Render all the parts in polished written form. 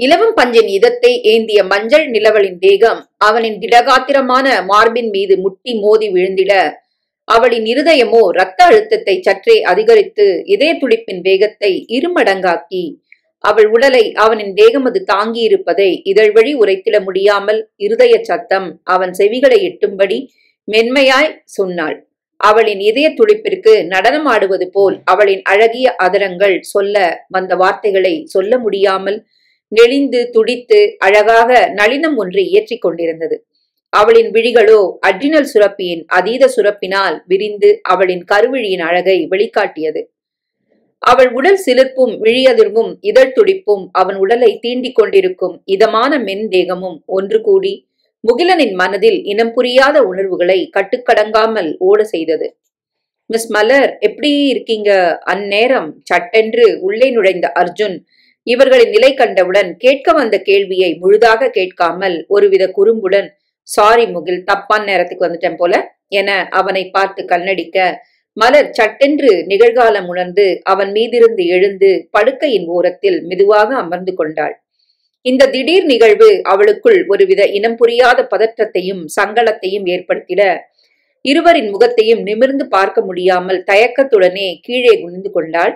இலவம் பஞ்சின் இதத்தை ஏந்திய மஞ்சள் நிலவலின் தேகம் அவனின் திடகாத்திரமான மார்பின் மீது முட்டி மோதி விழுந்திட, அவளின் இருதயமோ இரத்த அழுத்தத்தை சற்றே அதிகரித்து இதய துடிப்பின் வேகத்தை இருமடங்காக்கி, அவள் உடலை அவனின் தேகமது தாங்கியிருப்பதை இதழ் வழி உரைத்திட முடியாமல் இருதய சத்தம் அவன் செவிகளை எட்டும்படி மென்மையாய் சொன்னாள். அவளின் இதய துடிப்பிற்கு நடனம் ஆடுவது போல் அவளின் அழகிய அதரங்கள் சொல்ல வந்த வார்த்தைகளை சொல்ல முடியாமல் நெளிந்து துடித்து அழகாக நளினம் ஒன்று இயற்றிக் கொண்டிருந்தது. அவளின் விழிகளோ அட்ரினல் சுரப்பியின் அதீத சுரப்பினால் விரிந்து அவளின் கருவிழியின் அழகை வெளிக்காட்டியது. அவள் உடல் சிலிர்ப்பும் விழியதிர்வும் இதழ் துடிப்பும் அவன் உடலை தீண்டிக் கொண்டிருக்கும் இதமான மென் தேகமும் ஒன்று கூடி முகிலனின் மனதில் இனம் புரியாத உணர்வுகளை கட்டுக்கடங்காமல் ஓட செய்தது. மிஸ் மலர், எப்படி இருக்கீங்க? அந்நேரம் சட்டென்று உள்ளே நுழைந்த அர்ஜுன் இவர்களின் நிலை கண்டவுடன் கேட்க வந்த கேள்வியை முழுதாக கேட்காமல் ஒருவித குறும்புடன், சாரி முகில், தப்பான நேரத்துக்கு வந்துட்டேன் போல என அவனை பார்த்து கண்ணடிக்க, மலர் சட்டென்று நிகழ்காலம் உணர்ந்து அவன் மீதிருந்து எழுந்து படுக்கையின் ஓரத்தில் மெதுவாக அமர்ந்து கொண்டாள். இந்த திடீர் நிகழ்வு அவளுக்குள் ஒருவித இனம் புரியாத பதற்றத்தையும் சங்கடத்தையும் ஏற்படுத்திட, இருவரின் முகத்தையும் நிமிர்ந்து பார்க்க முடியாமல் தயக்கத்துடனே கீழே குனிந்து கொண்டாள்.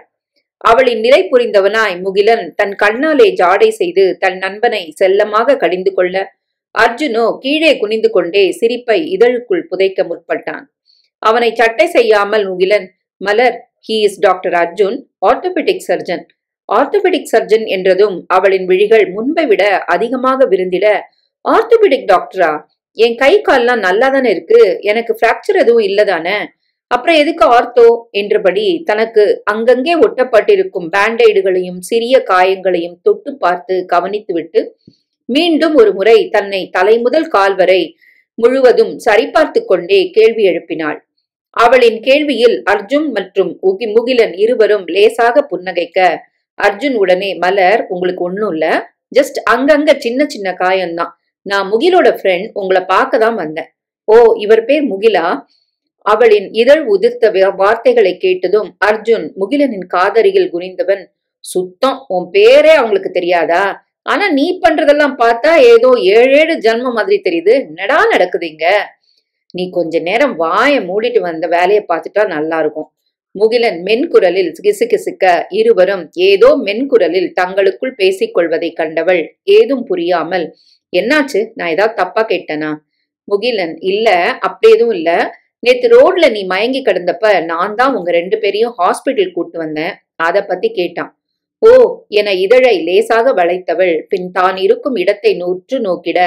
அவளின் நிலை புரிந்தவனாய் முகிலன் தன் கண்ணாலே ஜாடை செய்து தன் நண்பனை செல்லமாக கடிந்து கொள்ள, அர்ஜுனோ கீழே குனிந்து கொண்டே சிரிப்பை இதழுக்குள் புதைக்க முற்பட்டான். அவனை சட்டை செய்யாமல் Mukilan, Malar, he is doctor Arjun, orthopaedic surgeon. Orthopaedic surgeon என்றதும் அவளின் விழிகள் முன்பை விட அதிகமாக விருந்திட, ஆர்த்தோபெடிக் டாக்டரா? என் கை கால்லாம் நல்லா தானே இருக்கு, எனக்கு பிராக்சர் எதுவும் இல்லதானே, அப்புறம் எதுக்கு ஆர்த்தோ என்றபடி தனக்கு அங்கங்கே ஒட்டப்பட்டிருக்கும் பேண்டைடுகளையும் சிறிய காயங்களையும் தொட்டு பார்த்து கவனித்துவிட்டு மீண்டும் ஒரு முறை தன்னை தலை முதல் கால் வரை முழுவதும் சரிபார்த்து கொண்டே கேள்வி எழுப்பினாள். அவளின் கேள்வியில் அர்ஜுன் மற்றும் முகிலன் இருவரும் லேசாக புன்னகைக்க, அர்ஜுன் உடனே, மலர், உங்களுக்கு ஒன்னும் இல்ல, ஜஸ்ட் அங்கங்க சின்ன சின்ன காயம்தான். நான் முகிலோட ஃப்ரெண்ட், உங்களை பார்க்க தான் வந்தேன். ஓ, இவர் பேர் முகிலா? அவளின் இதழ் உதிர்த்த வார்த்தைகளை கேட்டதும் அர்ஜுன் முகிலனின் காதருகில் குனிந்தவன், சுத்தம், உன் பேரே அவங்களுக்கு தெரியாதா? ஆனா நீ பண்றதெல்லாம் பார்த்தா ஏதோ 7 ஜென்ம மாதிரி தெரியுது. என்னடா நடக்குதுங்க? நீ கொஞ்ச நேரம் வாய மூடிட்டு வந்த வேலையை பார்த்துட்டா நல்லா இருக்கும். முகிலன் மென்குரலில் கிசுகிசுக்க, இருவரும் ஏதோ மென்குரலில் தங்களுக்குள் பேசிக்கொள்வதை கண்டவள் ஏதும் புரியாமல், என்னாச்சு, நான் ஏதாவது தப்பா கேட்டனா? முகிலன், இல்ல, அப்படி எதுவும் இல்ல. நேத்து ரோட்ல நீ மயங்கி கிடந்தப்ப நான் தான் உங்க 2 பேரையும் ஹாஸ்பிட்டல் கூட்டு வந்தேன். அத பத்தி கேட்டான். ஓ என இதழை லேசாக வளைத்தவள் பின் தான் இருக்கும் இடத்தை உற்று நோக்கிட,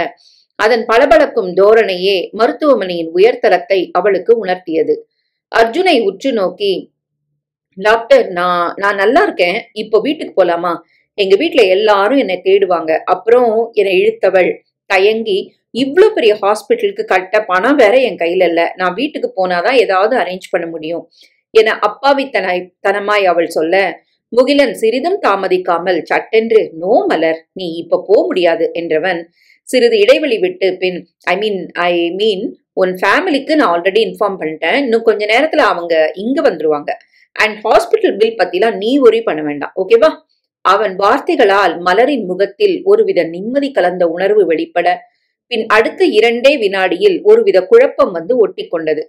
அதன் பளபளக்கும் தோரணையே மருத்துவமனையின் உயர்தரத்தை அவளுக்கு உணர்த்தியது. அர்ஜுனை உற்று நோக்கி, டாக்டர், நான் நல்லா இருக்கேன், இப்போ வீட்டுக்கு போலாமா? எங்க வீட்டுல எல்லாரும் என்னை தேடுவாங்க. அப்புறம் என்னை இழுத்தவள் தயங்கி, இவ்வளவு பெரிய ஹாஸ்பிட்டலுக்கு கட்ட பணம் வேற என் கையில இல்ல, நான் வீட்டுக்கு போனாதான் ஏதாவது அரேஞ்ச் பண்ண முடியும் என அப்பாவித்தனமாய் அவள் சொல்ல, முகிலன் சிறிதும் தாமதிக்காமல் சட்டென்று, நோ மலர், நீ இப்ப போக முடியாது என்றவன் சிறிது இடைவெளி விட்டு பின், ஐ மீன் உன் ஃபேமிலிக்கு நான் ஆல்ரெடி இன்ஃபார்ம் பண்ணிட்டேன், இன்னும் கொஞ்ச நேரத்துல அவங்க இங்க வந்துருவாங்க. அண்ட் ஹாஸ்பிட்டல் பில் பத்திலாம் நீ ஒரி பண்ண வேண்டாம், ஓகேவா? அவன் வார்த்தைகளால் மலரின் முகத்தில் ஒருவித நிம்மதி கலந்த உணர்வு வெளிப்பட, பின் அடுத்த 2 வினாடியில் ஒருவித குழப்பம் வந்து ஒட்டி கொண்டது.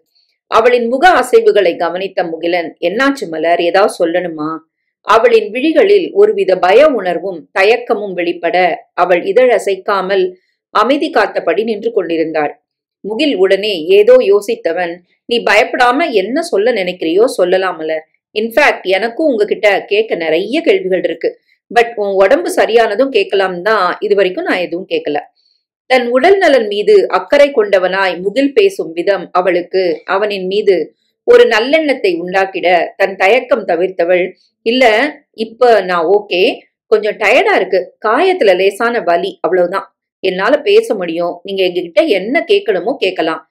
அவளின் முக அசைவுகளை கவனித்த முகிலன், என்னாச்சு மலர், ஏதாவது சொல்லணுமா? அவளின் விழிகளில் ஒருவித பய உணர்வும் தயக்கமும் வெளிப்பட அவள் இதழ் அசைக்காமல் அமைதி காத்தபடி நின்று கொண்டிருந்தாள். முகில் உடனே ஏதோ யோசித்தவன், நீ பயப்படாம என்ன சொல்ல நினைக்கிறியோ சொல்லலாம் மலர். இன்ஃபேக்ட் எனக்கும் உங்ககிட்ட கேட்க நிறைய கேள்விகள் இருக்கு. பட் உன் உடம்பு சரியானதும் கேட்கலாம் தான், இது வரைக்கும் நான் எதுவும் கேட்கல. தன் உடல் நலன் மீது அக்கறை கொண்டவனாய் முகில் பேசும் விதம் அவளுக்கு அவனின் மீது ஒரு நல்லெண்ணத்தை உண்டாக்கிட தன் தயக்கம் தவிர்த்தவள், இல்ல இப்ப நான் ஓகே, கொஞ்சம் டயர்டா இருக்கு, காயத்துல லேசான வலி, அவ்வளவுதான், என்னால பேச முடியும், நீங்க எங்ககிட்ட என்ன கேட்கணுமோ கேட்கலாம்.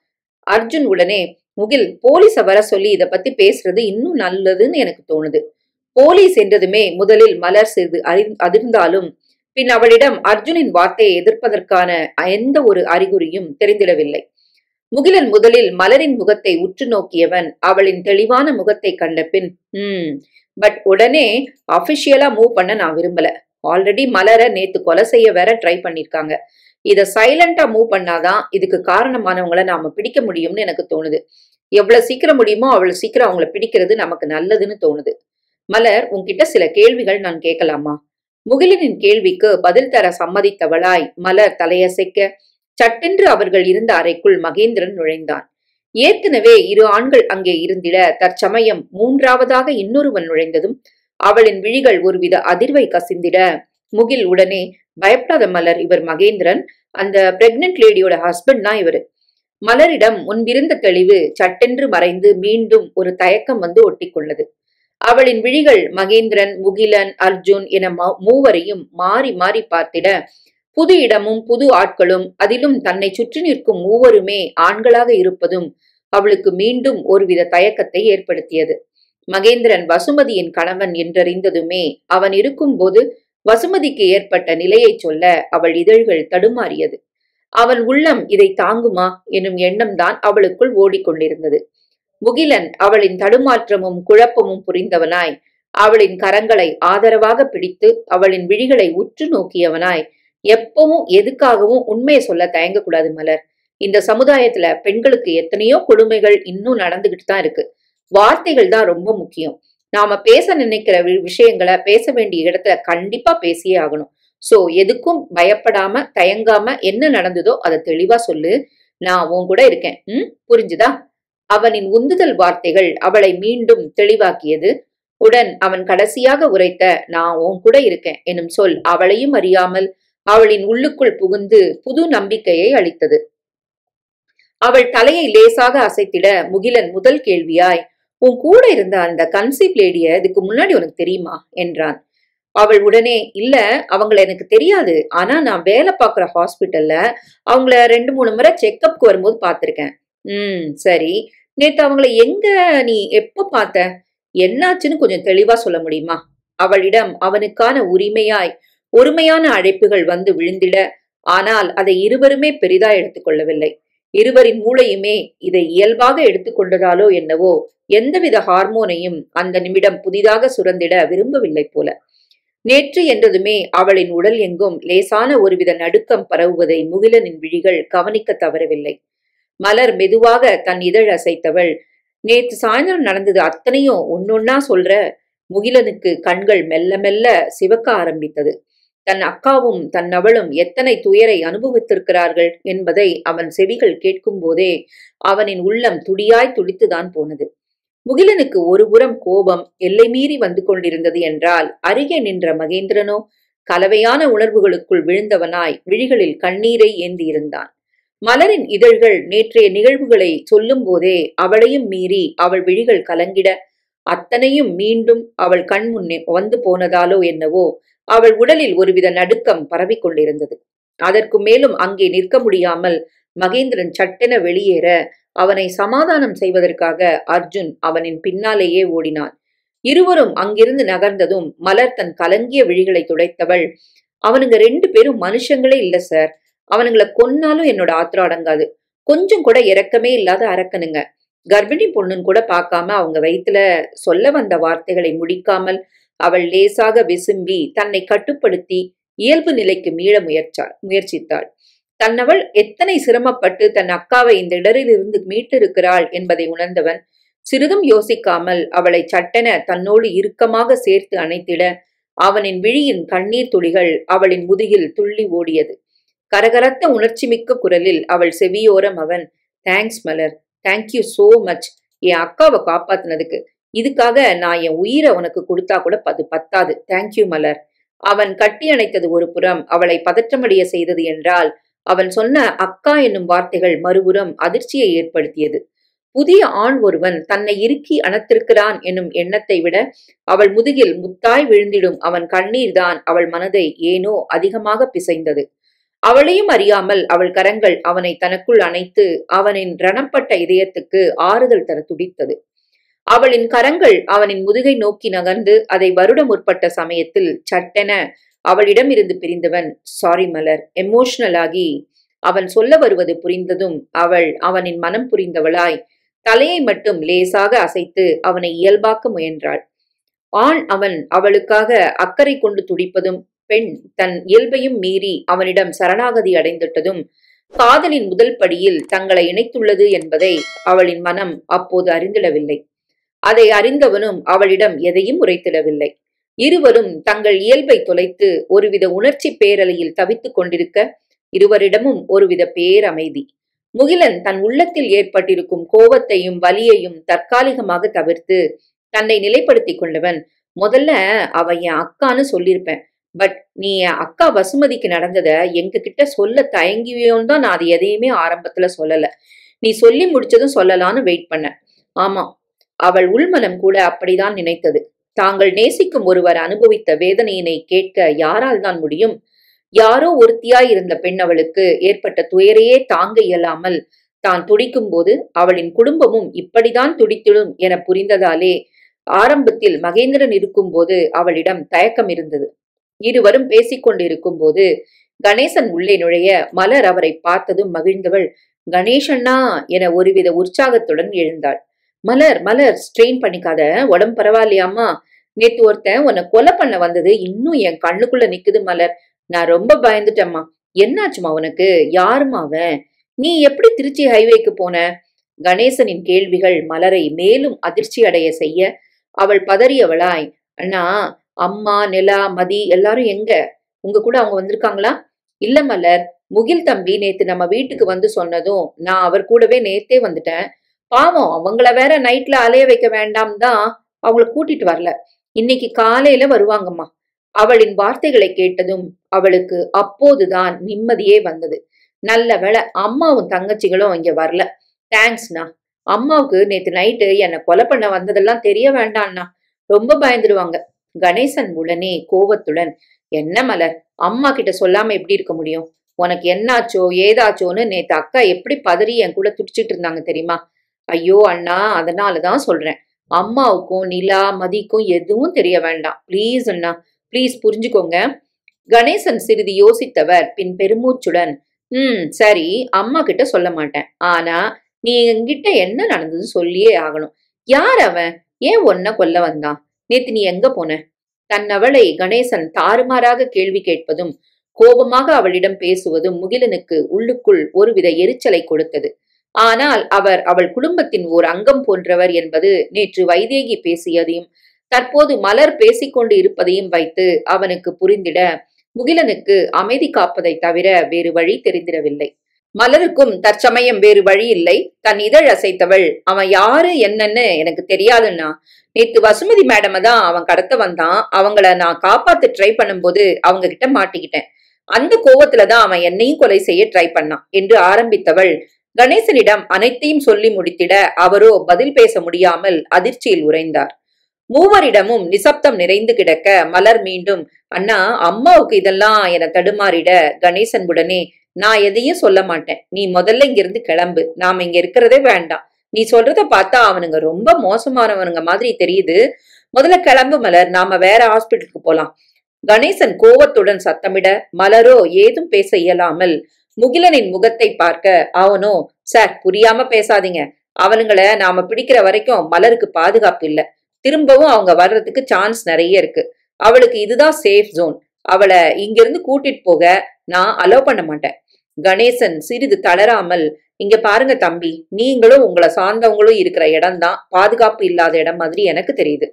அர்ஜுன் உடனே, முகில், போலீஸ வர சொல்லி இத பத்தி பேசுறது இன்னும் நல்லதுன்னு எனக்கு தோணுது. போலீஸ் என்றதுமே முதலில் மலர் சிறிது அதிர்ந்தாலும் பின் அவளிடம் அர்ஜுனின் வார்த்தையை எதிர்ப்பதற்கான எந்த ஒரு அறிகுறியும் தெரிந்திடவில்லை. முகிலன் முதலில் மலரின் முகத்தை உற்று நோக்கியவன் அவளின் தெளிவான முகத்தை கண்ட பின், பட் உடனே அபிஷியலா மூவ் பண்ண நான் விரும்பல. ஆல்ரெடி மலரை நேத்து கொலை செய்ய வேற ட்ரை பண்ணிருக்காங்க. இத சைலண்டா மூவ் பண்ணாதான் இதுக்கு காரணமானவங்கள நாம பிடிக்க முடியும்னு எனக்கு தோணுது. எவ்வளவு சீக்கிரம் முடியுமோ அவ்வளவு சீக்கிரம் அவங்கள பிடிக்கிறது நமக்கு நல்லதுன்னு தோணுது. மலர், உன்கிட்ட சில கேள்விகள் நான் கேட்கலாமா? முகிலனின் கேள்விக்கு பதில் தர சம்மதித்தவளாய் மலர் தலையசைக்க, சட்டென்று அவர்கள் இருந்த அறைக்குள் மகேந்திரன் நுழைந்தான். ஏற்கனவே 2 ஆண்கள் அங்கே இருந்திட தற்சமயம் 3ஆவதாக இன்னொருவன் நுழைந்ததும் அவளின் விழிகள் ஒருவித அதிர்வை கசிந்திட, முகில் உடனே, பயப்படாத மலர், இவர் மகேந்திரன், அந்த பிரெக்னன்ட் லேடியோட ஹஸ்பண்ட் தான் இவரு. மலரிடம் முன்பிருந்த தெளிவு சட்டென்று மறைந்து மீண்டும் ஒரு தயக்கம் வந்து ஒட்டிக்கொண்டது. அவளின் விழிகள் மகேந்திரன், முகிலன், அர்ஜுன் என மூவரையும் மாறி மாறி பார்த்திட, புது இடமும் புது ஆட்களும் அதிலும் தன்னை சுற்றி நிற்கும் மூவருமே ஆண்களாக இருப்பதும் அவளுக்கு மீண்டும் ஒருவித தயக்கத்தை ஏற்படுத்தியது. மகேந்திரன் வசுமதியின் கணவன் என்றறிந்ததுமே அவன் இருக்கும்போது வசுமதிக்கு ஏற்பட்ட நிலையை சொல்ல அவள் இதழ்கள் தடுமாறியது. அவன் உள்ளம் இதை தாங்குமா எனும் எண்ணம்தான் அவளுக்குள் ஓடிக்கொண்டிருந்தது. முகிலன் அவளின் தடுமாற்றமும் குழப்பமும் புரிந்தவனாய் அவளின் கரங்களை ஆதரவாக பிடித்து அவளின் விழிகளை உற்று நோக்கியவனாய், எப்பவும் எதுக்காகவும் உண்மையை சொல்ல தயங்கக்கூடாது மலர். இந்த சமுதாயத்துல பெண்களுக்கு எத்தனையோ கொடுமைகள் இன்னும் நடந்துகிட்டு தான் இருக்கு. வார்த்தைகள் தான் ரொம்ப முக்கியம். நாம பேச நினைக்கிற விஷயங்களை பேச வேண்டிய இடத்துல கண்டிப்பா பேசியே ஆகணும். சோ எதுக்கும் பயப்படாம தயங்காம என்ன நடந்ததோ அதை தெளிவா சொல்லு. நான் உன் கூட இருக்கேன். புரிஞ்சுதா? அவனின் உந்துதல் வார்த்தைகள் அவளை மீண்டும் தெளிவாக்கியது. உடன் அவன் கடைசியாக உரைத்த நான் உன் கூட இருக்கேன் எனும் சொல் அவளையும் அறியாமல் அவளின் உள்ளுக்குள் புகுந்து புது நம்பிக்கையை அளித்தது. அவள் தலையை லேசாக அசைத்திட முகிலன் முதல் கேள்வியாய், உன் கூட இருந்த அந்த கன்சீவ் லேடிய இதுக்கு முன்னாடி உனக்கு தெரியுமா என்றான். அவள் உடனே, இல்ல, அவங்கள எனக்கு தெரியாது. ஆனா நான் வேலை பார்க்குற ஹாஸ்பிட்டல்ல அவங்கள 2-3 முறை செக்அப்க்கு வரும்போது பார்த்திருக்கேன். சரி, நேத்து அவங்கள எங்க, நீ எப்ப பார்த்த, என்னாச்சுன்னு கொஞ்சம் தெளிவா சொல்ல முடியுமா? அவளிடம் அவனுக்கான ஒருமையான அழைப்புகள் வந்து விழுந்திட, ஆனால் அதை இருவருமே பெரிதா எடுத்துக்கொள்ளவில்லை. இருவரின் மூளையுமே இதை இயல்பாக எடுத்துக்கொண்டதாலோ என்னவோ எந்தவித ஹார்மோனையும் அந்த நிமிடம் புதிதாக சுரந்திட விரும்பவில்லை போல. நேற்று என்றதுமே அவளின் உடல் எங்கும் லேசான ஒருவித நடுக்கம் பரவுவதை முகிலனின் விழிகள் கவனிக்க தவறவில்லை. மலர் மெதுவாக தன் இதழ் அசைத்தவள், நேற்று சாயந்தரம் நடந்தது அத்தனையும் ஒன்னொன்னா சொல்ற. முகிலனுக்கு கண்கள் மெல்ல மெல்ல சிவக்க ஆரம்பித்தது. தன் அக்காவும் தன் அவளும் எத்தனை துயரை அனுபவித்திருக்கிறார்கள் என்பதை அவன் செவிகள் கேட்கும் போதே அவனின் உள்ளம் துடியாய் துடித்துதான் போனது. முகிலனுக்கு ஒருபுறம் கோபம் எல்லை மீறி வந்து கொண்டிருந்தது என்றால், அருகே நின்ற மகேந்திரனோ கலவையான உணர்வுகளுக்குள் விழுந்தவனாய் விழிகளில் கண்ணீரை ஏந்தியிருந்தான். மலரின் இதழ்கள் நேற்றைய நிகழ்வுகளை சொல்லும் போதே அவளையும் மீறி அவள் விழிகள் கலங்கிட, அத்தனையும் மீண்டும் அவள் கண் முன்னே வந்து போனதாலோ என்னவோ அவள் உடலில் ஒருவித நடுக்கம் பரவி கொண்டிருந்தது. அதற்கு மேலும் அங்கே நிற்க முடியாமல் மகேந்திரன் சட்டென வெளியேற அவனை சமாதானம் செய்வதற்காக அர்ஜுன் அவனின் பின்னாலேயே ஓடினான். இருவரும் அங்கிருந்து நகர்ந்ததும் மலர் தன் கலங்கிய விழிகளை துடைத்தவள், அவனுங்க 2 பேரும் மனுஷங்களே இல்ல சார். அவனுங்களை கொன்னாலும் என்னோட ஆத்திரம் அடங்காது. கொஞ்சம் கூட இரக்கமே இல்லாத அரக்கனுங்க. கர்ப்பிணி பொண்ணுன்னு கூட பார்க்காம அவங்க வயிற்றுல சொல்ல வந்த வார்த்தைகளை முடிக்காமல் அவள் லேசாக விசும்பி தன்னை கட்டுப்படுத்தி இயல்பு நிலைக்கு மீள முயற்சித்தாள். தன்னவள் எத்தனை சிரமப்பட்டு தன் அக்காவை இந்த இடரில் இருந்து மீட்டிருக்கிறாள் என்பதை உணர்ந்தவன் சிறிதும் யோசிக்காமல் அவளை சட்டென தன்னோடு இறுக்கமாக சேர்த்து அணைத்திட, அவனின் விழியின் கண்ணீர் துளிகள் அவளின் முதுகில் துள்ளி ஓடியது. கரகரத்த உணர்ச்சி மிக்க குரலில் அவள் செவியோரம் அவன், தேங்க்ஸ் மலர், தேங்க்யூ சோ மச், என் அக்காவை காப்பாத்தினதுக்கு. இதுக்காக நான் என் உயிரை உனக்கு கொடுத்தா கூட பத்தாது. தேங்க்யூ மலர். அவன் கட்டி அணைத்தது ஒரு புறம் அவளை பதற்றமடைய செய்தது என்றால், அவன் சொன்ன அக்கா என்னும் வார்த்தைகள் மறுபுறம் அதிர்ச்சியை ஏற்படுத்தியது. புதிய ஆண் ஒருவன் தன்னை இறுக்கி அணைத்திருக்கிறான் என்னும் எண்ணத்தை விட அவள் முதுகில் முத்தாய் விழுந்திடும் அவன் கண்ணீர் தான் அவள் மனதை ஏனோ அதிகமாக பிசைந்தது. அவளையும் அறியாமல் அவள் கரங்கள் அவனை தனக்குள் அணைத்து அவனின் ரணப்பட்ட இதயத்துக்கு ஆறுதல் தர துடித்தது. அவளின் கரங்கள் அவனின் முதுகை நோக்கி நகர்ந்து அதை வருட முற்பட்ட சமயத்தில் சட்டென அவளிடம் இருந்து பிரிந்தவன், சாரி மலர், எமோஷனல் ஆகி அவன் சொல்ல வருவது புரிந்ததும் அவள் அவனின் மனம் புரிந்தவளாய் தலையை மட்டும் லேசாக அசைத்து அவனை இயல்பாக்க முயன்றாள். அவன் அவளுக்காக அக்கறை கொண்டு துடிப்பதும் பெண் தன் இயல்பையும் மீறி அவனிடம் சரணாகதி அடைந்துட்டதும் காதலின் முதல் படியில் தங்களை இணைத்துள்ளது என்பதை அவளின் மனம் அப்போது அறிந்திடவில்லை. அதை அறிந்தவனும் அவளிடம் எதையும் உரைத்திடவில்லை. இருவரும் தங்கள் இயல்பை தொலைத்து ஒருவித உணர்ச்சி பேரலையில் தவித்துக் கொண்டிருக்க இருவரிடமும் ஒருவித பேரமைதி. முகிலன் தன் உள்ளத்தில் ஏற்பட்டிருக்கும் கோபத்தையும் வலியையும் தற்காலிகமாக தவிர்த்து தன்னை நிலைப்படுத்திக் கொண்டவன், முதல்ல அவ என் அக்கான்னு சொல்லியிருப்பேன். பட் நீ என் அக்கா வசுமதிக்கு நடந்தத எங்க கிட்ட சொல்ல தயங்கியோன்னு தான் நான் அது எதையுமே ஆரம்பத்துல சொல்லல. நீ சொல்லி முடிச்சதும் சொல்லலான்னு வெயிட் பண்ண. ஆமா, அவள் உள்மனம் கூட அப்படிதான் நினைத்தது. தாங்கள் நேசிக்கும் ஒருவர் அனுபவித்த வேதனையினை கேட்க யாரால் தான் முடியும்? யாரோ ஒருத்தியாயிருந்த பெண் அவளுக்கு ஏற்பட்ட துயரையே தாங்க இயலாமல் தான் துடிக்கும் போது அவளின் குடும்பமும் இப்படிதான் துடித்திடும் என புரிந்ததாலே ஆரம்பத்தில் மகேந்திரன் இருக்கும் போது அவளிடம் தயக்கம் இருந்தது. இருவரும் பேசிக்கொண்டிருக்கும் போது கணேசன் உள்ளே நுழைய மலர் அவரை பார்த்ததும் மகிழ்ந்தவள், கணேசண்ணா என ஒருவித உற்சாகத்துடன் எழுந்தாள். மலர் மலர் ஸ்ட்ரெயின் பண்ணிக்காத, உடம்பு பரவாயில்லையாமா? நேத்து ஒருத்தன் உன்னை கொலை பண்ண வந்தது இன்னும் என் கண்ணுக்குள்ள நிக்குது மலர். நான் ரொம்ப பயந்துட்டேம்மா. என்னாச்சுமா உனக்கு? யாருமா அவன்? நீ எப்படி திருச்சி ஹைவேக்கு போன? கணேசனின் கேள்விகள் மலரை மேலும் அதிர்ச்சி அடைய செய்ய அவள் பதறியவளாய், அண்ணா, அம்மா, நிலா, மதி எல்லாரும் எங்க? உங்க கூட அவங்க வந்திருக்காங்களா? இல்ல மலர், முகில் தம்பி நேத்து நம்ம வீட்டுக்கு வந்து சொன்னதும் நான் அவர் கூடவே நேத்தே வந்துட்டேன். பாவம், அவங்கள வேற நைட்ல அலைய வைக்க வேண்டாம் தான் அவங்கள கூட்டிட்டு வரல. இன்னைக்கு காலையில வருவாங்கம்மா. அவளின் வார்த்தைகளை கேட்டதும் அவளுக்கு அப்போதுதான் நிம்மதியே வந்தது. நல்ல வேளை அம்மாவும் தங்கச்சிகளும் இங்க வரல. தேங்க்ஸ்ண்ணா. அம்மாவுக்கு நேத்து நைட்டு என்னை கொலை பண்ண வந்ததெல்லாம் தெரிய வேண்டாம்ண்ணா, ரொம்ப பயந்துடுவாங்க. கணேசன் உடனே கோபத்துடன், என்ன மலர், அம்மா கிட்ட சொல்லாம எப்படி இருக்க முடியும்? உனக்கு என்னாச்சோ ஏதாச்சோன்னு நேத்து அக்கா எப்படி பதறி என் கூட துடிச்சிட்டு இருந்தாங்க தெரியுமா? ஐயோ அண்ணா, அதனாலதான் சொல்றேன். அம்மாவுக்கும் நிலா மதிக்கும் எதுவும் தெரிய வேண்டாம். பிளீஸ் அண்ணா, பிளீஸ் புரிஞ்சுக்கோங்க. கணேசன் சிறிது யோசித்தவர் பின் பெருமூச்சுடன், சரி, அம்மா கிட்ட சொல்ல மாட்டேன். ஆனா நீ என்கிட்ட என்ன நடந்தது சொல்லியே ஆகணும். யார் அவன்? ஏன் ஒன்ன கொல்ல வந்தான்? நேத்து நீ எங்க போன? தன்னவளை கணேசன் தாறுமாறாக கேள்வி கேட்பதும் கோபமாக அவளிடம் பேசுவதும் முகிலனுக்கு உள்ளுக்குள் ஒருவித எரிச்சலை கொடுத்தது. ஆனால் அவர் அவள் குடும்பத்தின் ஓர் அங்கம் போன்றவர் என்பது நேற்று வைதேகி பேசியதையும் தற்போது மலர் பேசிக்கொண்டு இருப்பதையும் வைத்து அவனுக்கு புரிந்திட முகிலனுக்கு அமைதி காப்பதை தவிர வேறு வழி தெரிந்திடவில்லை. மலருக்கும் தற்சமயம் வேறு வழி இல்லை. தன் இதழ் அசைத்தவள், அவன் யாரு என்னன்னு எனக்கு தெரியாதுன்னா, நேத்து வசுமதி மேடம தான் அவன் கடத்த வந்தான். அவங்கள நான் காப்பாத்து ட்ரை பண்ணும்போது அவங்க கிட்ட மாட்டிக்கிட்டேன். அந்த கோவத்துலதான் அவன் என்னையும் கொலை செய்ய ட்ரை பண்ணான் என்று ஆரம்பித்தவள் கணேசனிடம் அனைத்தையும் சொல்லி முடித்திட அவரோ பதில் பேச முடியாமல் அதிர்ச்சியில் உறைந்தார். மூவரிடமும் நிசப்தம் நிறைந்து கிடக்க மலர் மீண்டும், அண்ணா, அம்மாவுக்கு இதெல்லாம் என தடுமாறிட கணேசன் உடனே, நான் எதையும் சொல்ல மாட்டேன். நீ முதல்ல இங்கிருந்து கிளம்பு. நாம இங்க இருக்கிறதே வேண்டாம். நீ சொல்றத பார்த்தா அவனுங்க ரொம்ப மோசமானவனுங்க மாதிரி தெரியுது. முதல்ல கிளம்பு மலர், நாம வேற ஹாஸ்பிட்டலுக்கு போலாம். கணேசன் கோவத்துடன் சத்தமிட மலரோ ஏதும் பேச இயலாமல் முகிலனின் முகத்தை பார்க்க அவனோ, சார், புரியாம பேசாதீங்க. அவனுங்களை நாம பிடிக்கிற வரைக்கும் மலருக்கு பாதுகாப்பு இல்ல. திரும்பவும் அவங்க வர்றதுக்கு சான்ஸ் நிறைய இருக்கு. அவளுக்கு இதுதான் சேஃப் ஜோன். அவளை இங்கிருந்து கூட்டிட்டு போக நான் அலோவ் பண்ண மாட்டேன். கணேசன் சிறிது தளராமல், இங்க பாருங்க தம்பி, நீங்களும் உங்களை சார்ந்தவங்களும் இருக்கிற இடம் தான் பாதுகாப்பு இல்லாத இடம் மாதிரி எனக்கு தெரியுது.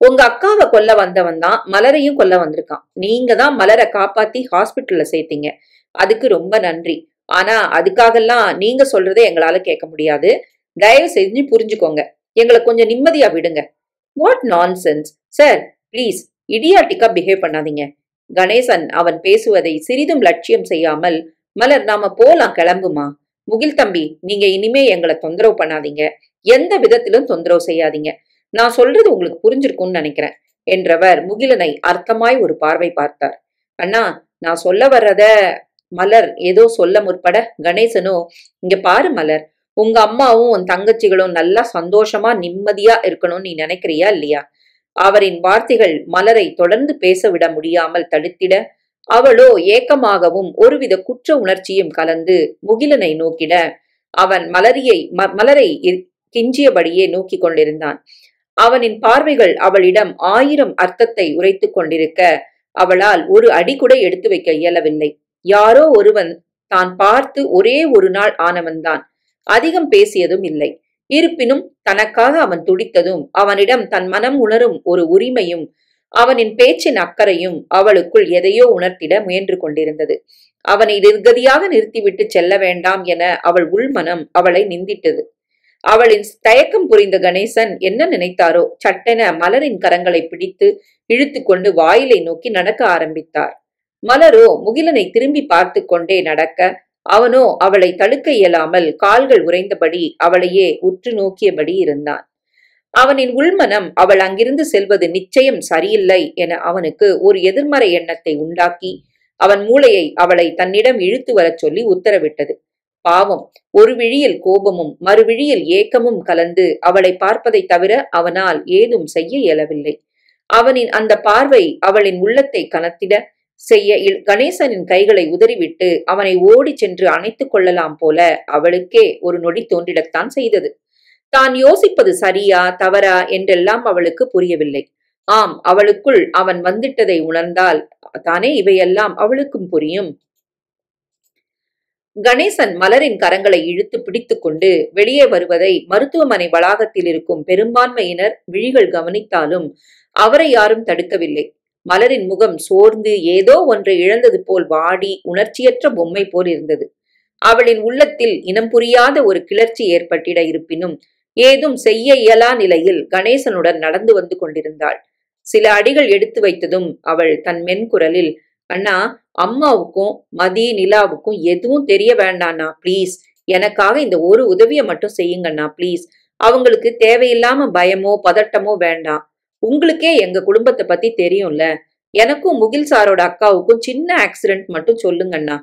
உங்க அக்காவை கொல்ல வந்தவன் தான் மலரையும் கொல்ல வந்திருக்கான். நீங்க தான் மலரை காப்பாத்தி ஹாஸ்பிட்டல்ல சேர்த்தீங்க. அதுக்கு ரொம்ப நன்றி. ஆனா அதுக்காகலாம் நீங்க சொல்றதை எங்களால கேட்க முடியாது. தயவு செஞ்சு புரிஞ்சுக்கோங்க. எங்களை கொஞ்சம் நிம்மதியா விடுங்க. வாட் நான்சென்ஸ் சார், பிளீஸ் இடியாட்டிக்கா பிஹேவ் பண்ணாதீங்க. கணேசன் அவன் பேசுவதை சிறிதும் லட்சியம் செய்யாமல், மலர், நாம போலாம், கிளம்புமா. முகில் தம்பி, நீங்க இனிமே எங்களை தொந்தரவு பண்ணாதீங்க. எந்த விதத்திலும் தொந்தரவு செய்யாதீங்க. நான் சொல்றது உங்களுக்கு புரிஞ்சிருக்கும்னு நினைக்கிறேன் என்றவர் முகிலனை அர்த்தமாய் ஒரு பார்வை பார்த்தார். அண்ணா, நான் சொல்ல வர்றத மலர் ஏதோ சொல்ல முற்பட கணேசனோ, இங்க பாரு மலர், உங்க அம்மாவும் உன் தங்கச்சிகளும் நல்லா சந்தோஷமா நிம்மதியா இருக்கணும்னு நீ நினைக்கிறியா இல்லையா? அவரின் வார்த்தைகள் மலரை தொடர்ந்து பேச விட முடியாமல் தடுத்திட அவளோ ஏக்கமாகவும் ஒருவித குற்ற உணர்ச்சியும் கலந்து முகிலனை நோக்கிட அவன் மலரை கிஞ்சியபடியே நோக்கி கொண்டிருந்தான். அவனின் பார்வைகள் அவளிடம் 1000 அர்த்தத்தை உரைத்து கொண்டிருக்க அவளால் ஒரு அடி கூட எடுத்து வைக்க இயலவில்லை. யாரோ ஒருவன் தான் பார்த்து ஒரே ஒரு நாள் ஆனவன்தான். அதிகம் பேசியதும் இல்லை. இருப்பினும் தனக்காக அவன் துடித்ததும் அவனிடம் தன் மனம் உணரும் ஒரு உரிமையும் அவனின் பேச்சின் அக்கறையும் அவளுக்குள் எதையோ உணர்த்திட முயன்று கொண்டிருந்தது. அவனை நிர்கதியாக நிறுத்திவிட்டு செல்ல வேண்டாம் என அவள் உள்மனம் அவளை நிந்தித்தது. அவளின் தயக்கம் புரிந்த கணேசன் என்ன நினைத்தாரோ சட்டென மலரின் கரங்களை பிடித்து இழுத்து கொண்டு வாயிலை நோக்கி நடக்க ஆரம்பித்தார். மலரோ முகிலனை திரும்பி பார்த்து கொண்டே நடக்க, அவனோ அவளை தடுக்க இயலாமல் கால்கள் உறைந்தபடி அவளையே உற்று நோக்கியபடி இருந்தான். அவனின் உள்மனம் அவள் அங்கிருந்து செல்வது நிச்சயம் சரியில்லை என அவனுக்கு ஒரு எதிர்மறை எண்ணத்தை உண்டாக்கி அவன் மூளையை அவளை தன்னிடம் இழுத்து வரச் சொல்லி உத்தரவிட்டது. பாவம், ஒரு விழியில் கோபமும் மறுவிழியில் ஏக்கமும் கலந்து அவளை பார்ப்பதை தவிர அவனால் ஏதும் செய்ய இயலவில்லை. அவனின் அந்த பார்வை அவளின் உள்ளத்தை கனத்திட செய்ய கணேசனின் கைகளை உதறிவிட்டு அவனை ஓடி சென்று அணைத்துக் கொள்ளலாம் போல அவளுக்கே ஒரு நொடி தோன்றிடத்தான் செய்தது. தான் யோசிப்பது சரியா தவறா என்றெல்லாம் அவளுக்கு புரியவில்லை. ஆம், அவளுக்குள் அவன் வந்துட்டதை உணர்ந்தால் தானே இவையெல்லாம் அவளுக்கும் புரியும். கணேசன் மலரின் கரங்களை இழுத்து பிடித்துக் கொண்டு வெளியே வருவதை மருத்துவமனை வளாகத்தில் இருக்கும் பெரும்பான்மையினர் விழிகள் கவனித்தாலும் அவரை யாரும் தடுக்கவில்லை. மலரின் முகம் சோர்ந்து ஏதோ ஒன்றை இழந்தது போல் வாடி உணர்ச்சியற்ற பொம்மை போல் இருந்தது. அவளின் உள்ளத்தில் இனம் புரியாத ஒரு கிளர்ச்சி ஏற்பட்டிட இருப்பினும் ஏதும் செய்ய இயலா நிலையில் கணேசனுடன் நடந்து வந்து கொண்டிருந்தாள். சில அடிகள் எடுத்து வைத்ததும் அவள் தன் மென்குரலில், அண்ணா, அம்மாவுக்கும் மதி நிலாவுக்கும் எதுவும் தெரிய வேண்டாண்ணா ப்ளீஸ், எனக்காக இந்த ஒரு உதவியை மட்டும் செய்யுங்கண்ணா ப்ளீஸ். அவங்களுக்கு தேவையில்லாம பயமோ பதட்டமோ வேண்டாம். உங்களுக்கே எங்க குடும்பத்தை பத்தி தெரியும்ல. எனக்கும் முகில் சாரோட அக்காவுக்கும் சின்ன ஆக்சிடென்ட் மட்டும் சொல்லுங்கண்ணா.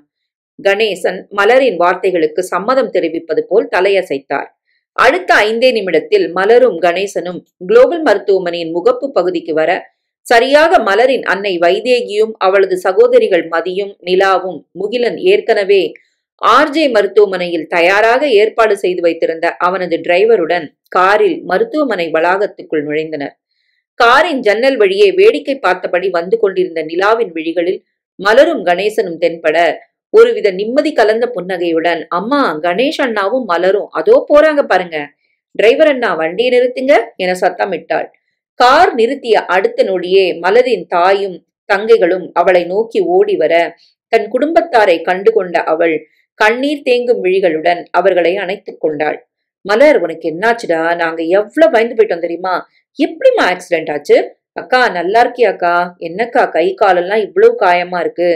கணேசன் மலரின் வார்த்தைகளுக்கு சம்மதம் தெரிவிப்பது போல் தலையசைத்தார். அடுத்த 5 நிமிடத்தில் மலரும் கணேசனும் குளோபல் மருத்துவமனையின் முகப்பு பகுதிக்கு வர, சரியாக மலரின் அன்னை வைதேகியும் அவளது சகோதரிகள் மதியும் நிலாவும் முகிலன் ஏற்கனவே ஆர்ஜே மருத்துவமனையில் தயாராக ஏற்பாடு செய்து வைத்திருந்த அவனது டிரைவருடன் காரில் மருத்துவமனை வளாகத்துக்குள் நுழைந்தனர். காரின் ஜன்னல் வழியே வேடிக்கை பார்த்தபடி வந்து கொண்டிருந்த நிலாவின் விழிகளில் மலரும் கணேசனும் தென்பட ஒருவித நிம்மதி கலந்த புன்னகையுடன், அம்மா, கணேஷ் அண்ணாவும் மலரும் அதோ போறாங்க பாருங்க, டிரைவர் அண்ணா வண்டியை நிறுத்துங்க என சத்தமிட்டாள். கார் நிறுத்திய அடுத்த நொடியே மலரின் தாயும் தங்கைகளும் அவளை நோக்கி ஓடி வர, தன் குடும்பத்தாரை கண்டு கொண்ட அவள் கண்ணீர் தேங்கும் விழிகளுடன் அவர்களை அணைத்துக் கொண்டாள். மலர், உனக்கு என்னாச்சுடா? நாங்க எவ்வளவு பயந்து போயிட்டோம் தெரியுமா? எப்படிமா ஆக்சிடென்ட் ஆச்சு? அக்கா, நல்லா இருக்கியாக்கா? என்னக்கா கை காலெல்லாம் இவ்வளவு காயமா இருக்கு?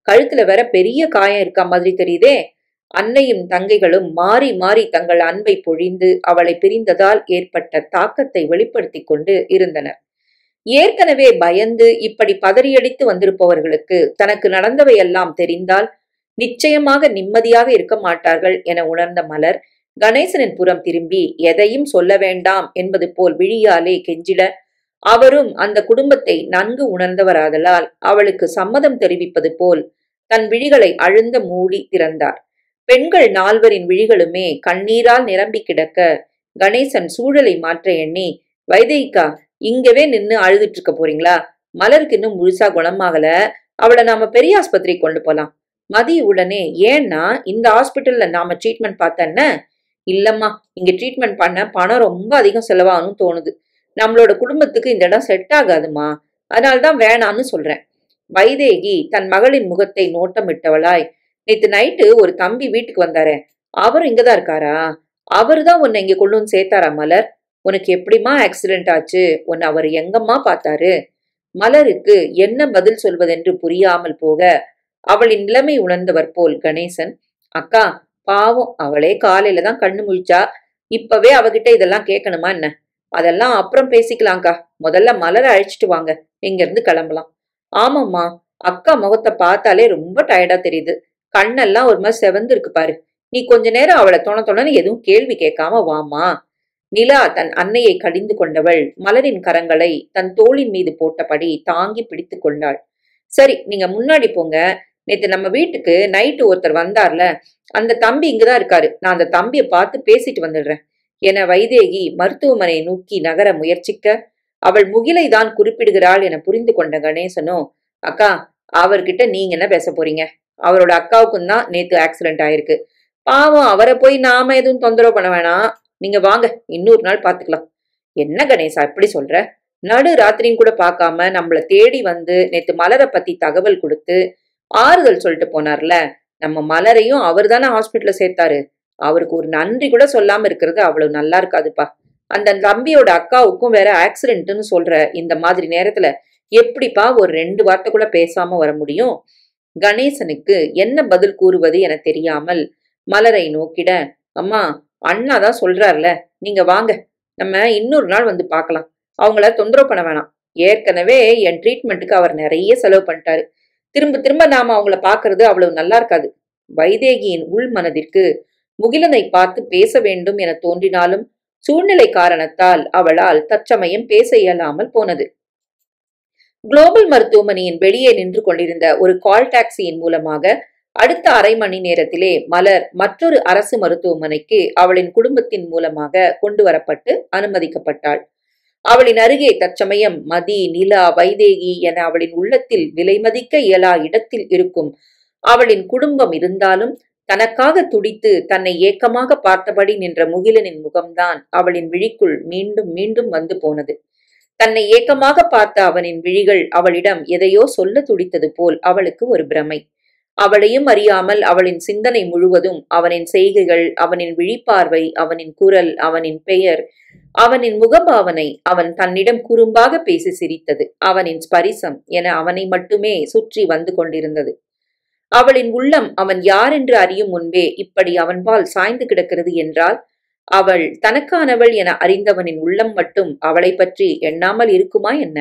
கழுத்துல வேற பெரிய காயம் இருக்கா மாதிரி தெரியுதே. அன்னையும் தங்கைகளும் மாறி மாறி தங்கள் அன்பை பொழிந்து அவளை பிரிந்ததால் ஏற்பட்ட தாக்கத்தை வெளிப்படுத்தி கொண்டு இருந்தனர். ஏற்கனவே பயந்து இப்படி பதறியடித்து வந்திருப்பவர்களுக்கு தனக்கு நடந்தவையெல்லாம் தெரிந்தால் நிச்சயமாக நிம்மதியாக இருக்க மாட்டார்கள் என உணர்ந்த மலர் கணேசனின் புறம் திரும்பி எதையும் சொல்ல வேண்டாம் என்பது போல் விழியாலே கெஞ்சிட, அவரும் அந்த குடும்பத்தை நன்கு உணர்ந்தவராதலால் அவளுக்கு சம்மதம் தெரிவிப்பது போல் தன் விழிகளை அழுந்த மூடி திறந்தார். பெண்கள் 4வரின் விழிகளுமே கண்ணீரால் நிரம்பி கிடக்க கணேசன் சூழலை மாற்ற எண்ணி, வைதேகிக்கா, இங்கவே நின்னு அழுதுட்டு இருக்க போறீங்களா? மலருக்கு இன்னும் முழுசா குணமாகல, அவளை நாம பெரிய ஆஸ்பத்திரி கொண்டு போலாம். மதி உடனே, ஏன்னா இந்த ஹாஸ்பிட்டல்ல நாம ட்ரீட்மெண்ட் பார்த்தேன்ன? இல்லம்மா, இங்க ட்ரீட்மெண்ட் பண்ண பணம் ரொம்ப அதிகம் செலவாகணும்னு தோணுது. நம்மளோட குடும்பத்துக்கு இந்த இடம் செட் ஆகாதுமா, அதனால்தான் வேணான்னு சொல்றேன். வைதேகி தன் மகளின் முகத்தை நோட்டமிட்டவளாய், நேத்து நைட்டு ஒரு தம்பி வீட்டுக்கு வந்தாரே, அவரும் இங்கதான் இருக்காரா? அவருதான் உன்னை இங்க கொண்டு வந்து சேர்த்தாரா மலர்? உனக்கு எப்படிமா ஆக்சிடென்ட் ஆச்சு? உன்னை அவர் எங்கம்மா பார்த்தாரு? மலருக்கு என்ன பதில் சொல்வதென்று புரியாமல் போக அவளின் நிலைமை உணர்ந்தவர் போல் கணேசன், அக்கா, பாவம், அவளே காலையில தான் கண்ணு முழிச்சா, இப்பவே அவகிட்ட இதெல்லாம் கேட்கணுமா என்ன? அதெல்லாம் அப்புறம் பேசிக்கலாம்க்கா, முதல்ல மலரை அழைச்சிட்டு வாங்க, இங்க இருந்து கிளம்பலாம். ஆமாம்மா, அக்கா முகத்தை பார்த்தாலே ரொம்ப டயர்டா தெரியுது, கண்ணெல்லாம் ஒரு மாதிரி செவந்து இருக்கு பாரு. நீ கொஞ்ச நேரம் அவளை தொணன்னு எதுவும் கேள்வி கேட்காம வாமா. நிலா தன் அன்னையை கடிந்து கொண்டவள் மலரின் கரங்களை தன் தோளின் மீது போட்டபடி தாங்கி பிடித்து கொண்டாள். சரி, நீங்க முன்னாடி போங்க. நேத்து நம்ம வீட்டுக்கு நைட்டு ஒருத்தர் வந்தார்ல, அந்த தம்பி இங்கதான் இருக்காரு, நான் அந்த தம்பியை பார்த்து பேசிட்டு வந்துடுறேன் என வைதேகி மருத்துவமனையை நோக்கி நகர முயற்சிக்க, அவள் முகிலை தான் குறிப்பிடுகிறாள் என புரிந்து கொண்ட கணேசனோ, அக்கா, அவர்கிட்ட நீங்க என்ன பேச போறீங்க? அவரோட அக்காவுக்கும் தான் நேத்து ஆக்சிடென்ட் ஆயிருக்கு. பாவம், அவரை போய் நாம எதுவும் தொந்தரவு பண்ண வேணாம். நீங்க வாங்க, இன்னொரு நாள் பாத்துக்கலாம். என்ன கணேசா இப்படி சொல்ற? நடு ராத்திரின்னு கூட பார்க்காம நம்மள தேடி வந்து நேத்து மலரை பத்தி தகவல் கொடுத்து ஆறுதல் சொல்லிட்டு போனார்ல. நம்ம மலரையும் அவர் தானே ஹாஸ்பிட்டல்ல சேர்த்தாரு. அவருக்கு ஒரு நன்றி கூட சொல்லாம இருக்கிறது அவ்வளவு நல்லா இருக்காதுப்பா. அந்த தம்பியோட அக்காவுக்கும் வேற ஆக்சிடென்ட்னு சொல்ற இந்த மாதிரி நேரத்துல எப்படிப்பா ஒரு 2 வார்த்தை கூட பேசாம வர முடியும்? கணேசனுக்கு என்ன பதில் கூறுவது என தெரியாமல் மலரை நோக்கிட, அம்மா, அண்ணா தான் சொல்றாருல, நீங்க வாங்க, நம்ம இன்னொரு நாள் வந்து பார்க்கலாம். அவங்கள தொந்தரவு பண்ண வேணாம். ஏற்கனவே என் ட்ரீட்மெண்ட்டுக்கு அவர் நிறைய செலவு பண்ணிட்டாரு. திரும்ப திரும்ப நாம அவங்கள பாக்குறது அவ்வளவு நல்லா இருக்காது. வைதேகியின் உள் மனதிற்கு முகிலனை பார்த்து பேச வேண்டும் என தோன்றினாலும் சூழ்நிலை காரணத்தால் அவளால் தற்சமயம் பேச இயலாமல் போனது. குளோபல் மருத்துவமனையின் வெளியே நின்று கொண்டிருந்த ஒரு கால் டாக்ஸியின் மூலமாக அடுத்த அரை மணி நேரத்திலே மலர் மற்றொரு அரசு மருத்துவமனைக்கு அவளின் குடும்பத்தின் மூலமாக கொண்டு வரப்பட்டு அனுமதிக்கப்பட்டாள். அவளின் அருகே தற்சமயம் மதி, நிலா, வைதேகி என அவளின் உள்ளத்தில் விலை மதிக்க இயலா இடத்தில் இருக்கும் அவளின் குடும்பம் இருந்தாலும் தனக்காக துடித்து தன்னை ஏக்கமாக பார்த்தபடி நின்ற முகிலனின் முகம்தான் அவளின் விழிக்குள் மீண்டும் மீண்டும் வந்து போனது. தன்னை ஏக்கமாக பார்த்த அவனின் விழிகள் அவளிடம் எதையோ சொல்ல துடித்தது போல் அவளுக்கு ஒரு பிரமை. அவளையும் அறியாமல் அவளின் சிந்தனை முழுவதும் அவனின் செய்கைகள், அவனின் விழிப்பார்வை, அவனின் குரல், அவனின் பெயர், அவனின் முகபாவனை, அவன் தன்னிடம் குறும்பாக பேசி சிரித்தது, அவனின் ஸ்பரிசம் என அவனை மட்டுமே சுற்றி வந்து கொண்டிருந்தது. அவளின் உள்ளம் அவன் யார் என்று அறியும் முன்பே இப்படி அவன்பால் சாய்ந்து கிடக்கிறது என்றால் அவள் தனக்கானவள் என அறிந்தவனின் உள்ளம் மட்டும் அவளை பற்றி எண்ணாமல் இருக்குமா என்ன?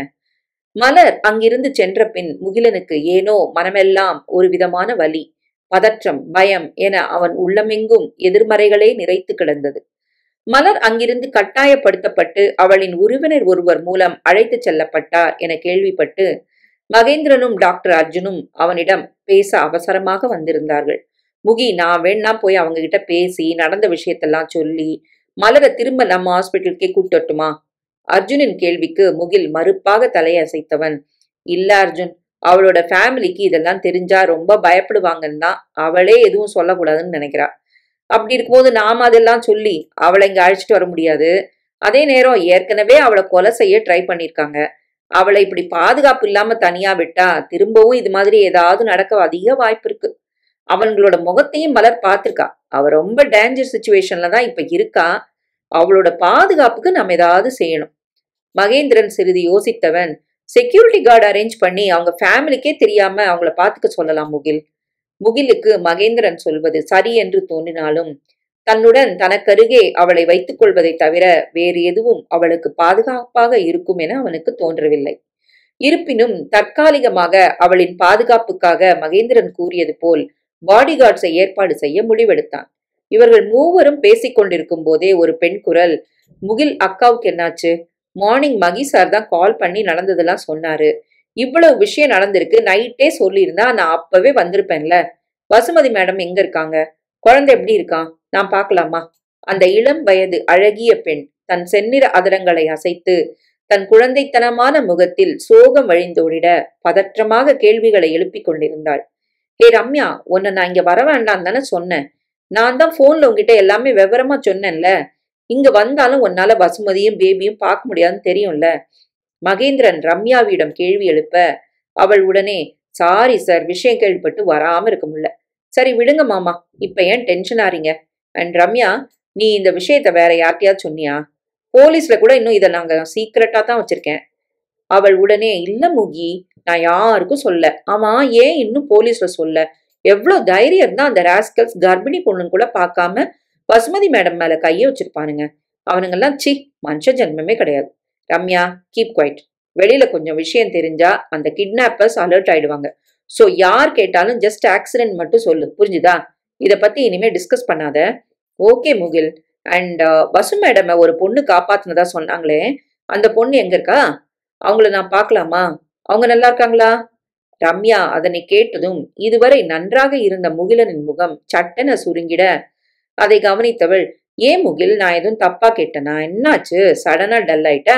மலர் அங்கிருந்து சென்ற பின் முகிலனுக்கு ஏனோ மனமெல்லாம் ஒரு விதமான வலி, பதற்றம், பயம் என அவன் உள்ளமெங்கும் எதிர்மறைகளே நிறைத்து கிடந்தது. மலர் அங்கிருந்து கட்டாயப்படுத்தப்பட்டு அவளின் உறவினர் ஒருவர் மூலம் அழைத்து செல்லப்பட்டார் என கேள்விப்பட்டு மகேந்திரனும் டாக்டர் அர்ஜுனும் அவனிடம் பேச அவசரமாக வந்திருந்தார்கள். முகி, நான் வேணா போய் அவங்க கிட்ட பேசி நடந்த விஷயத்தெல்லாம் சொல்லி மலரை திரும்ப நம்ம ஹாஸ்பிட்டலுக்கே கூப்பிட்டுமா? அர்ஜுனின் கேள்விக்கு முகில் மறுப்பாக தலையசைத்தவன், இல்ல அர்ஜுன், அவளோட ஃபேமிலிக்கு இதெல்லாம் தெரிஞ்சா ரொம்ப பயப்படுவாங்கன்னா அவளே எதுவும் சொல்லக்கூடாதுன்னு நினைக்கிறா. அப்படி இருக்கும்போது நாம அதெல்லாம் சொல்லி அவளை இங்க அழைச்சிட்டு வர முடியாது. அதே நேரம் ஏற்கனவே அவளை கொலை செய்ய ட்ரை பண்ணிருக்காங்க. அவளை இப்படி பாதுகாப்பு இல்லாம தனியா விட்டா திரும்பவும் இது மாதிரி ஏதாவது நடக்க அதிக வாய்ப்பு இருக்கு. அவங்களோட முகத்தையும் மலர் பார்த்திருக்கா. அவ ரொம்ப டேஞ்சர் சுச்சுவேஷன்ல தான் இப்ப இருக்கா. அவளோட பாதுகாப்புக்கு நம்ம ஏதாவது செய்யணும். மகேந்திரன் சிறிது யோசித்தவன், செக்யூரிட்டி கார்டு அரேஞ்ச் பண்ணி அவங்க ஃபேமிலிக்கே தெரியாம அவங்கள பாத்துக்க சொல்லலாம் முகில். முகிலுக்கு மகேந்திரன் சொல்வது சரி என்று தோன்றினாலும் தன்னுடன் தனக்கருகே அவளை வைத்துக் கொள்வதை தவிர வேறு எதுவும் அவளுக்கு பாதுகாப்பாக இருக்கும் என அவனுக்கு தோன்றவில்லை. இருப்பினும் தற்காலிகமாக அவளின் பாதுகாப்புக்காக மகேந்திரன் கூறியது போல் பாடிகார்ட்ஸை ஏற்பாடு செய்ய முடிவெடுத்தான். இவர்கள் மூவரும் பேசிக் கொண்டிருக்கும் போதே ஒரு பெண் குரல், முகில் அக்காவுக்கு என்னாச்சு? மார்னிங் மகி சார் தான் கால் பண்ணி நடந்ததெல்லாம் சொன்னாரு. இவ்வளவு விஷயம் நடந்திருக்கு, நைட்டே சொல்லியிருந்தா நான் அப்பவே வந்திருப்பேன்ல. வசுமதி மேடம் எங்க இருக்காங்க? குழந்தை எப்படி இருக்கான்? நான் பார்க்கலாமா? அந்த இளம் வயது அழகிய பெண் தன் செந்நிற அதரங்களை அசைத்து தன் குழந்தைத்தனமான முகத்தில் சோகம் வழிந்தோடிட பதற்றமாக கேள்விகளை எழுப்பிக் கொண்டிருந்தாள். ஹே ரம்யா, உன்னை நான் இங்க வர வேண்டாம் தானே சொன்னேன். நான் தான் போன்ல உங்ககிட்ட எல்லாமே விவரமா சொன்னேன்ல. இங்க வந்தாலும் உன்னால வசுமதியும் பேபியும் பார்க்க முடியாதுன்னு தெரியும்ல. மகேந்திரன் ரம்யாவிடம் கேள்வி எழுப்ப அவள் உடனே, சாரி சார், விஷயம் கேள்விப்பட்டு வராம இருக்க முடியல. சரி விடுங்க மாமா, இப்ப ஏன் டென்ஷன் ஆறீங்க? அண்ட் ரம்யா, நீ இந்த விஷயத்த வேற யார்கிட்டயாவது சொன்னியா? போலீஸ்ல கூட இன்னும் இதை நாங்க சீக்கிரட்டா தான் வச்சிருக்கேன். அவள் உடனே, இல்ல முகி, நான் யாருக்கும் சொல்ல. ஆமா, ஏன் இன்னும் போலீஸ்ல சொல்ல? எவ்வளவு தைரியம் இருந்தா அந்த ராஸ்கல்ஸ் கர்ப்பிணி பொண்ணுன்னு கூட பார்க்காம வசுமதி மேடம் மேல கைய வச்சிருப்பானுங்க. அவனுங்கெல்லாம் சி, மனுஷ ஜென்மமே கிடையாது. Ramya, keep quiet. வெளியில கொஞ்சம் விஷயம் தெரிஞ்சா அந்த கிட்னாப்பர்ஸ் அலர்ட் ஆயிடுவாங்க. சோ யார் கேட்டாலும் ஜஸ்ட் ஆக்சிடென்ட் மட்டும் சொல்லு, புரிஞ்சுதா? இத பத்தி இனிமே டிஸ்கஸ் பண்ணாத. Okay Mugil. And Vasu madam ஒரு பொண்ணு காப்பாத்துனதா சொன்னாங்களே, அந்த பொண்ணு எங்க இருக்கா? அவங்கள நான் பார்க்கலாமா? அவங்க நல்லா இருக்காங்களா? ரம்யா அதனை கேட்டதும் இதுவரை நன்றாக இருந்த முகிலனின் முகம் சட்டென சுருங்கிட அதை கவனித்தவள், ஏன் முகில், நான் எதுவும் தப்பா கேட்டனா? என்னாச்சு சடனா டல் ஆயிட்ட?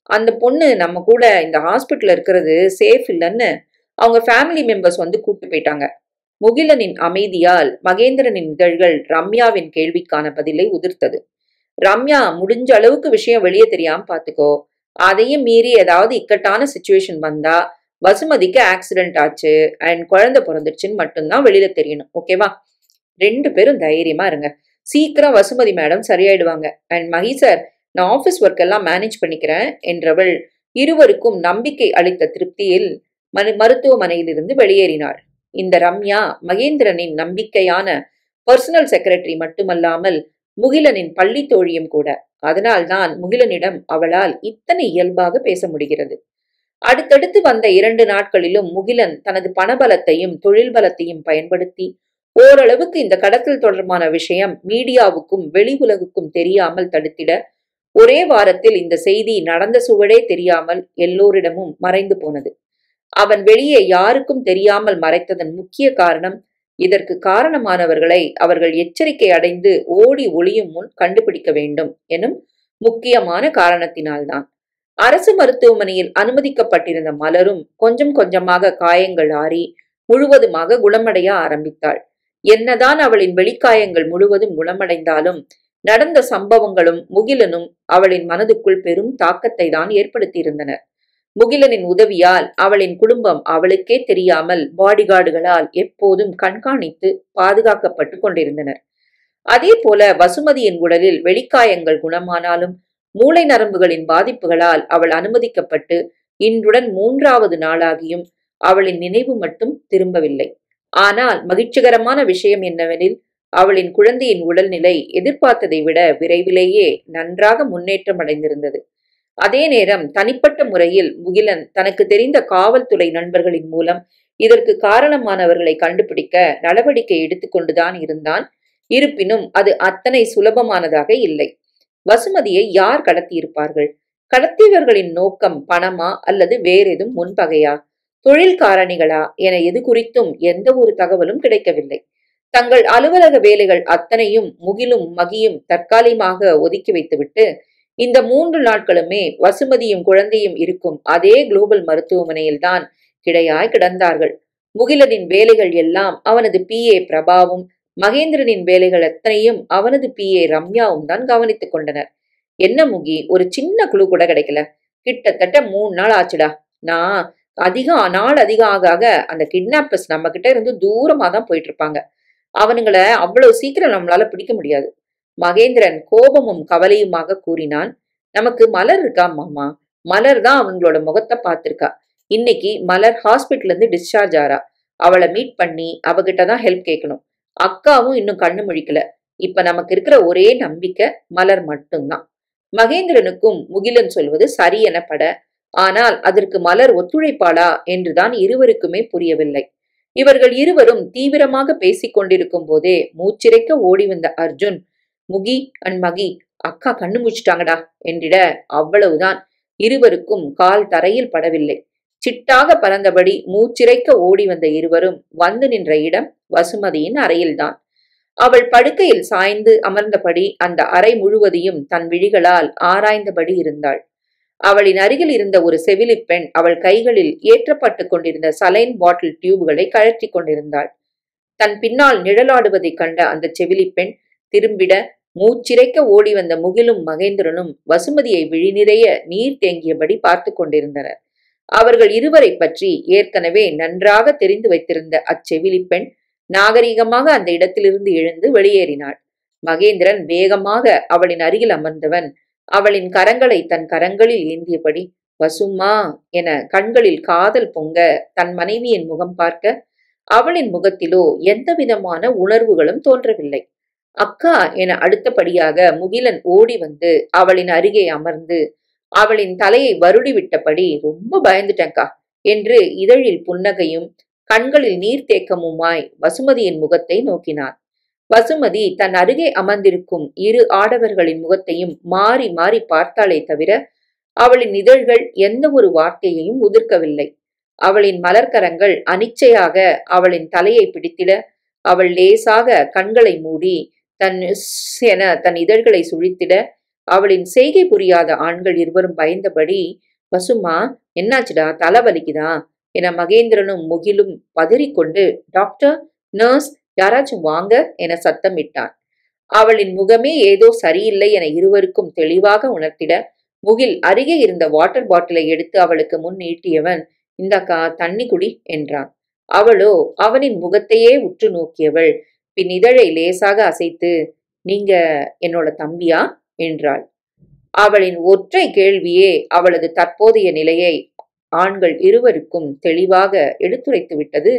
அந்த பொண்ணு நம்ம கூட இந்த ஹாஸ்பிட்டல் இருக்கிறது சேஃப் இல்லைன்னு அவங்க ஃபேமிலி மெம்பர்ஸ் வந்து கூட்டு போயிட்டாங்க. முகிலனின் அமைதியால் மகேந்திரனின் இதழ்கள் ரம்யாவின் கேள்விக்கான பதிலை உதிர்த்தது. ரம்யா, முடிஞ்ச அளவுக்கு விஷயம் வெளியே தெரியாம பாத்துக்கோ. அதையும் மீறி ஏதாவது இக்கட்டான சுச்சுவேஷன் வந்தா வசுமதிக்கு ஆக்சிடென்ட் ஆச்சு அண்ட் குழந்தை பிறந்துருச்சுன்னு மட்டும்தான் வெளியில தெரியணும். ஓகேவா? 2 பேரும் தைரியமா இருங்க. சீக்கிரம் வசுமதி மேடம் சரியாயிடுவாங்க. அண்ட் மகி சார், நான் ஆபீஸ் ஒர்க் எல்லாம் மேனேஜ் பண்ணிக்கிறேன் என்றவள் இருவருக்கும் நம்பிக்கை அளித்த திருப்தியில் மருத்துவமனையிலிருந்து வெளியேறினாள். இந்த ரம்யா மகேந்திரனின் நம்பிக்கையான பர்சனல் செக்ரட்டரி மட்டுமல்லாமல் முகிலனின் பள்ளி தோழியும் கூட. அதனால்தான் முகிலனிடம் அவளால் இத்தனை இயல்பாக பேச முடிகிறது. அடுத்தடுத்து வந்த 2 நாட்களிலும் முகிலன் தனது பணபலத்தையும் தொழில் பலத்தையும் பயன்படுத்தி ஓரளவுக்கு இந்த கடத்தல் தொடர்பான விஷயம் மீடியாவுக்கும் வெளி உலகுக்கும் தெரியாமல் தடுத்திட ஒரே வாரத்தில் இந்த செய்தி நடந்த சுவடே தெரியாமல் எல்லோரிடமும் மறைந்து போனது. அவன் வெளியே யாருக்கும் தெரியாமல் மறைத்ததன் முக்கிய காரணம், இதற்கு காரணமானவர்களை அவர்கள் எச்சரிக்கை அடைந்து ஓடி ஒளியும் முன் கண்டுபிடிக்க வேண்டும் எனும் முக்கியமான காரணத்தினால்தான். அரசு மருத்துவமனையில் அனுமதிக்கப்பட்டிருந்த மலரும் கொஞ்சம் கொஞ்சமாக காயங்கள் ஆறி முழுவதுமாக குணமடைய ஆரம்பித்தாள். என்னதான் அவளின் வெளிக்காயங்கள் முழுவதும் குணமடைந்தாலும் நடந்த சம்பவங்களும் முகிலனும் அவளின் மனதுக்குள் பெரும் தாக்கத்தை தான் ஏற்படுத்தியிருந்தனர். முகிலனின் உதவியால் அவளின் குடும்பம் அவளுக்கே தெரியாமல் பாடிகார்டுகளால் எப்போதும் கண்காணித்து பாதுகாக்கப்பட்டு கொண்டிருந்தனர். அதே போல வசுமதியின் உடலில் வெளிக்காயங்கள் குணமானாலும் மூளை நரம்புகளின் பாதிப்புகளால் அவள் அனுமதிக்கப்பட்டு இன்றுடன் 3வது நாளாகியும் அவளின் நினைவு மட்டும் திரும்பவில்லை. ஆனால் மகிழ்ச்சிகரமான விஷயம் என்னவெனில், அவளின் குழந்தையின் உடல்நிலை எதிர்பார்த்ததை விட விரைவிலேயே நன்றாக முன்னேற்றம் அடைந்திருந்தது. அதே நேரம் தனிப்பட்ட முறையில் முகிலன் தனக்கு தெரிந்த காவல்துறை நண்பர்களின் மூலம் இதற்கு காரணமானவர்களை கண்டுபிடிக்க நடவடிக்கை எடுத்துக்கொண்டுதான் இருந்தான். இருப்பினும் அது அத்தனை சுலபமானதாக இல்லை. வசுமதியை யார் கடத்தியிருப்பார்கள்? கடத்தியவர்களின் நோக்கம் பணமா அல்லது வேறெதும் முன்பகையா, தொழில் காரணிகளா என எது குறித்தும் எந்த ஒரு தகவலும் கிடைக்கவில்லை. தங்கள் அலுவலக வேலைகள் அத்தனையும் முகிலும் மகியும் தற்காலிகமாக ஒதுக்கி வைத்துவிட்டு இந்த 3 நாட்களுமே வசுமதியும் குழந்தையும் இருக்கும் அதே குளோபல் மருத்துவமனையில்தான் கிடையாய் கிடந்தார்கள். முகிலனின் வேலைகள் எல்லாம் அவனது PA பிரபாவும், மகேந்திரனின் வேலைகள் அத்தனையும் அவனது PA ரம்யாவும் தான் கவனித்துக் கொண்டனர். என்ன முகி, ஒரு சின்ன குழு கூட கிடைக்கல. கிட்டத்தட்ட 3 நாள் ஆச்சுடா. நான் நாள் அதிகம் ஆக ஆக அந்த கிட்னாப்பர்ஸ் நம்ம கிட்ட இருந்து தூரமா தான் போயிட்டு இருப்பாங்க. அவனுங்களை அவ்வளவு சீக்கிரம் நம்மளால பிடிக்க முடியாது. மகேந்திரன் கோபமும் கவலையுமாக கூறினான். நமக்கு மலர் இருக்கா மாமா? மலர் தான் அவங்களோட முகத்தை பார்த்திருக்கா. இன்னைக்கு மலர் ஹாஸ்பிட்டல்ல இருந்து டிஸ்சார்ஜ் ஆறா. அவளை மீட் பண்ணி அவகிட்டதான் ஹெல்ப் கேட்கணும். அக்காவும் இன்னும் கண்ணு முழிக்கல. இப்ப நமக்கு இருக்கிற ஒரே நம்பிக்கை மலர் மட்டும்தான். மகேந்திரனுக்கும் முகிலன் சொல்வது சரி எனப்பட, ஆனால் அதற்கு மலர் ஒத்துழைப்பாளா என்றுதான் இருவருக்குமே புரியவில்லை. இவர்கள் இருவரும் தீவிரமாக பேசிக் கொண்டிருக்கும் போதே மூச்சிறைக்க ஓடி வந்த அர்ஜுன், முகி அண்ட் மகி, அக்கா கண்ணு முடிச்சிட்டாங்கடா என்றிட அவ்வளவுதான். இருவருக்கும் கால் தரையில் படவில்லை. சிட்டாக பறந்தபடி மூச்சிறைக்க ஓடி வந்த இருவரும் வந்து நின்ற இடம் வசுமதியின் அறையில்தான். அவள் படுக்கையில் சாய்ந்து அமர்ந்தபடி அந்த அறை முழுவதையும் தன் விழிகளால் ஆராய்ந்தபடி இருந்தாள். அவளின் அருகில் இருந்த ஒரு செவிலி பெண் அவள் கைகளில் ஏற்றப்பட்டு கொண்டிருந்த சலைன் பாட்டில் டியூப்களை கழற்றி கொண்டிருந்தாள். தன் பின்னால் நிழலாடுவதைக் கண்ட அந்த செவிலி பெண் திரும்பிட மூச்சிறைக்க ஓடி வந்த முகிலும் மகேந்திரனும் வசுமதியை விழிநிறைய நீர் தேங்கியபடி பார்த்து கொண்டிருந்தனர். அவர்கள் இருவரை பற்றி ஏற்கனவே நன்றாக தெரிந்து வைத்திருந்த அச்செவிலி பெண் நாகரிகமாக அந்த இடத்திலிருந்து எழுந்து வெளியேறினாள். மகேந்திரன் வேகமாக அவளின் அருகில் அமர்ந்தவன் அவளின் கரங்களை தன் கரங்களில் ஏந்தியபடி, வசுமா என கண்களில் காதல் பொங்க தன் மனைவியின் முகம் பார்க்க, அவளின் முகத்திலோ எந்த விதமான உணர்வுகளும் தோன்றவில்லை. அக்கா என அடுத்தபடியாக முகிலன் ஓடி வந்து அவளின் அருகே அமர்ந்து அவளின் தலையை வருடி விட்டபடி, ரொம்ப பயந்துட்டேன்கா என்று இதழில் புன்னகையும் கண்களில் நீர்த்தேக்கமுமாய் வசுமதியின் முகத்தை நோக்கினான். வசுமதி தன் அருகே அமர்ந்திருக்கும் 2 ஆடவர்களின் முகத்தையும் மாறி மாறி பார்த்தாலே தவிர அவளின் இதழ்கள் எந்த ஒரு வார்த்தையையும் உதிர்க்கவில்லை. அவளின் மலர்கரங்கள் அனிச்சையாக அவளின் தலையை பிடித்திட அவள் லேசாக கண்களை மூடி தன் இதழ்களை சுழித்திட அவளின் செய்கை புரியாத ஆண்கள் இருவரும் பயந்தபடி, வசுமா என்னாச்சுடா, தலை வலிக்குதா? என மகேந்திரனும் முகிலும் பதறிக்கொண்டு, டாக்டர், நர்ஸ், யாராச்சும் வாங்க என சத்தமிட்டான். அவளின் முகமே ஏதோ சரியில்லை என இருவருக்கும் தெளிவாக உணர்த்திட, முகில் அருகே இருந்த வாட்டர் பாட்டிலை எடுத்து அவளுக்கு முன் நீட்டியவன், இந்தாக்கா, தண்ணி குடி என்றான். அவளோ அவனின் முகத்தையே உற்று நோக்கியவள் பின் இதழை லேசாக அசைத்து, நீங்க என்னோட தம்பியா என்றாள். அவளின் ஒற்றை கேள்வியே அவளது தற்போதைய நிலையை ஆண்கள் இருவருக்கும் தெளிவாக எடுத்துரைத்து விட்டது.